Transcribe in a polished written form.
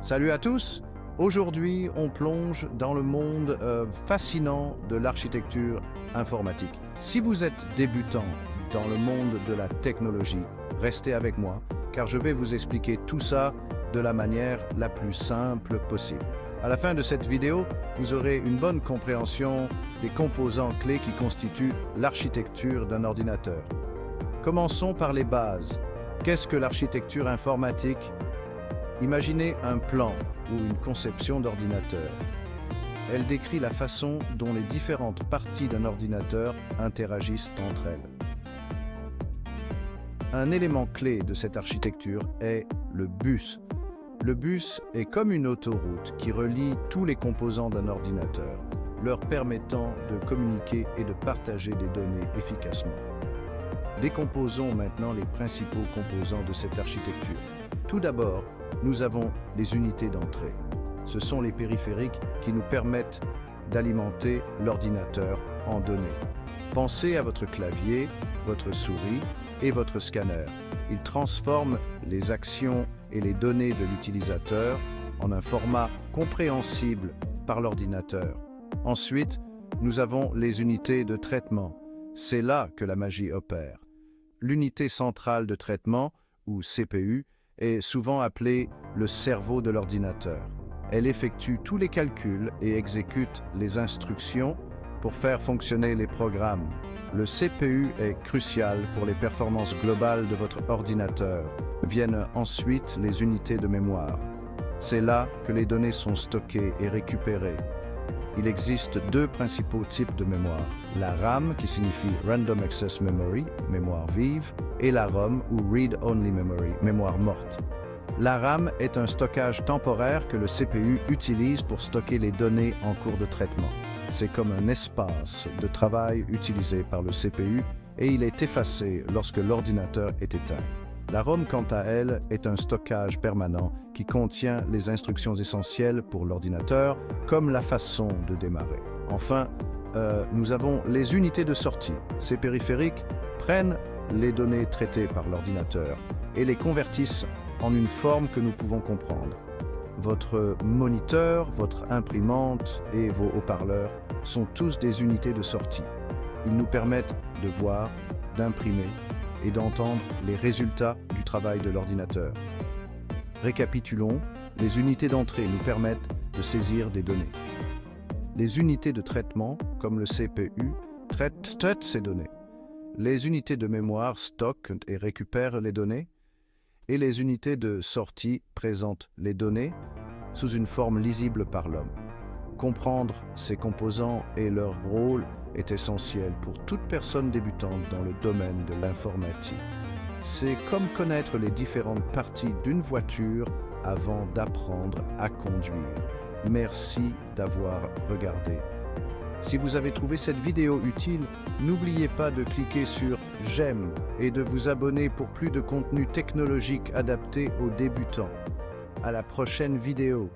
Salut à tous! Aujourd'hui, on plonge dans le monde fascinant de l'architecture informatique. Si vous êtes débutant dans le monde de la technologie, restez avec moi, car je vais vous expliquer tout ça de la manière la plus simple possible. À la fin de cette vidéo, vous aurez une bonne compréhension des composants clés qui constituent l'architecture d'un ordinateur. Commençons par les bases. Qu'est-ce que l'architecture informatique? Imaginez un plan ou une conception d'ordinateur. Elle décrit la façon dont les différentes parties d'un ordinateur interagissent entre elles. Un élément clé de cette architecture est le bus. Le bus est comme une autoroute qui relie tous les composants d'un ordinateur, leur permettant de communiquer et de partager des données efficacement. Décomposons maintenant les principaux composants de cette architecture. Tout d'abord, nous avons les unités d'entrée. Ce sont les périphériques qui nous permettent d'alimenter l'ordinateur en données. Pensez à votre clavier, votre souris et votre scanner. Ils transforment les actions et les données de l'utilisateur en un format compréhensible par l'ordinateur. Ensuite, nous avons les unités de traitement. C'est là que la magie opère. L'unité centrale de traitement, ou CPU, est souvent appelée le cerveau de l'ordinateur. Elle effectue tous les calculs et exécute les instructions pour faire fonctionner les programmes. Le CPU est crucial pour les performances globales de votre ordinateur. Viennent ensuite les unités de mémoire. C'est là que les données sont stockées et récupérées. Il existe deux principaux types de mémoire, la RAM qui signifie Random Access Memory, mémoire vive, et la ROM ou Read Only Memory, mémoire morte. La RAM est un stockage temporaire que le CPU utilise pour stocker les données en cours de traitement. C'est comme un espace de travail utilisé par le CPU et il est effacé lorsque l'ordinateur est éteint. La ROM, quant à elle, est un stockage permanent qui contient les instructions essentielles pour l'ordinateur, comme la façon de démarrer. Enfin, nous avons les unités de sortie. Ces périphériques prennent les données traitées par l'ordinateur et les convertissent en une forme que nous pouvons comprendre. Votre moniteur, votre imprimante et vos haut-parleurs sont tous des unités de sortie. Ils nous permettent de voir, d'imprimer et d'entendre les résultats du travail de l'ordinateur. Récapitulons, les unités d'entrée nous permettent de saisir des données. Les unités de traitement, comme le CPU, traitent ces données. Les unités de mémoire stockent et récupèrent les données. Et les unités de sortie présentent les données sous une forme lisible par l'homme. Comprendre ces composants et leur rôle est essentiel pour toute personne débutante dans le domaine de l'informatique. C'est comme connaître les différentes parties d'une voiture avant d'apprendre à conduire. Merci d'avoir regardé. Si vous avez trouvé cette vidéo utile, n'oubliez pas de cliquer sur « J'aime » et de vous abonner pour plus de contenu technologique adapté aux débutants. À la prochaine vidéo.